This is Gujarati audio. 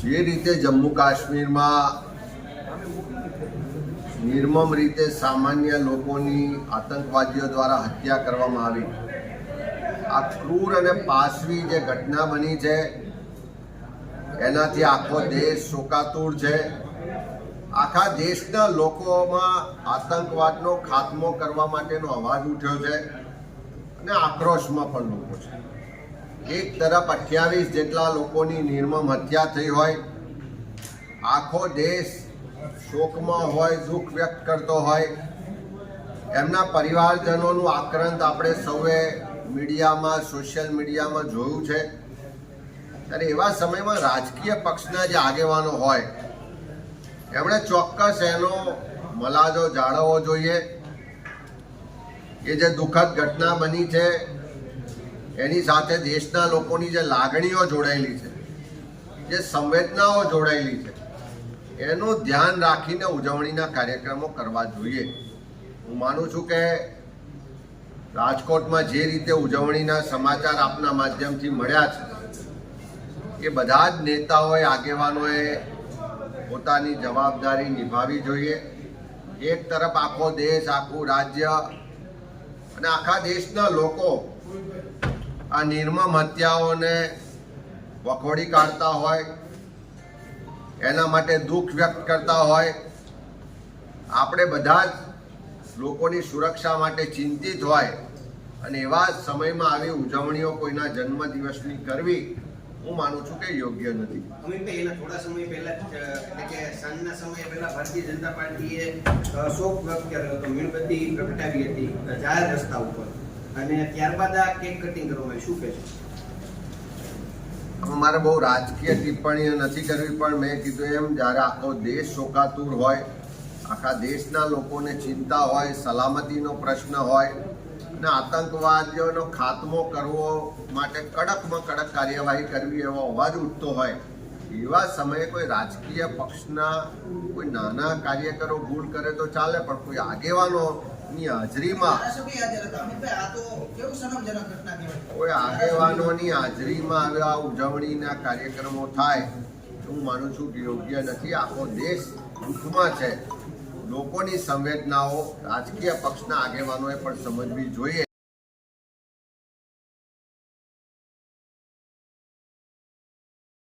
જે રીતે જમ્મુ કાશ્મીરમાં નિર્મમ રીતે સામાન્ય લોકોની આતંકવાદીઓ દ્વારા હત્યા કરવામાં આવી, આ ક્રૂર અને પાશવી જે ઘટના બની છે એનાથી આખો દેશ શોકાતુર છે। આખા દેશના લોકોમાં આતંકવાદનો ખાત્મો કરવા માટેનો અવાજ ઉઠ્યો છે અને આક્રોશમાં પણ લોકો છે। એક તરફ 28 જેટલા લોકોની નિર્મમ હત્યા થઈ હોય, આખો દેશ શોકમાં હોય, દુઃખ વ્યક્ત કરતો હોય, એમના પરિવારજનોનું આક્રંદ આપણે સૌએ મીડિયામાં, સોશિયલ મીડિયામાં જોયું છે। ત્યારે એવા સમયમાં રાજકીય પક્ષના જે આગેવાનો હોય એમણે ચોક્કસ એનો મલાજો જાળવવો જોઈએ કે જે દુઃખદ ઘટના બની છે એની સાથે દેશના લોકોની જે લાગણીઓ જોડાયેલી છે, જે સંવેદનાઓ જોડાયેલી છે, એનું ધ્યાન રાખીને ઉજવણીના કાર્યક્રમો કરવા જોઈએ। હું માનું છું કે રાજકોટમાં જે રીતે ઉજવણીના સમાચાર આપના માધ્યમથી મળ્યા છે એ બધા જ નેતાઓએ, આગેવાનોએ પોતાની જવાબદારી નિભાવવી જોઈએ। એક તરફ આખો દેશ, આખું રાજ્ય અને આખા દેશના લોકો આ નિર્મમ હત્યાઓને વખોડી કાઢતા હોય, એના માટે દુઃખ વ્યક્ત કરતા હોય, આપણે બધા જ લોકોની સુરક્ષા માટે ચિંતિત હોય અને એવા સમયમાં આવી ઉજવણીઓ કોઈના જન્મદિવસની કરવી હું માનું છું કે યોગ્ય નથી। અમિતભાઈ, એના થોડા સમય પહેલા એટલે કે સાંજના સમય પહેલા ભારતીય જનતા પાર્ટીએ શોક વ્યક્ત કર્યો હતો, મીણબત્તી પ્રગટાવી હતી જાહેર રસ્તા ઉપર, અને ત્યારબાદ આ કેક કટિંગ કરવામાં આવ્યું। શું કહેશો? મારે બહુ રાજકીય ટિપ્પણીઓ નથી કરવી, પણ મેં કીધું એમ જ્યારે આખો દેશ શોકાતુર હોય, આખા દેશના લોકોને ચિંતા હોય, સલામતીનો પ્રશ્ન હોય અને આતંકવાદીઓનો ખાત્મો કરવો માટે કડકમાં કડક કાર્યવાહી કરવી એવો અવાજ ઉઠતો હોય, એવા સમયે કોઈ રાજકીય પક્ષના કોઈ નાના કાર્યકરો ભૂલ કરે તો ચાલે, પણ કોઈ આગેવાનોની હાજરીમાં, કોઈ આગેવાનોની હાજરીમાં આવા ઉજવણીના કાર્યક્રમો થાય હું માનું છું કે યોગ્ય નથી। આખો દેશ દુઃખમાં છે, લોકોની સંવેદનાઓ રાજકીય પક્ષના આગેવાનોએ પણ સમજવી જોઈએ।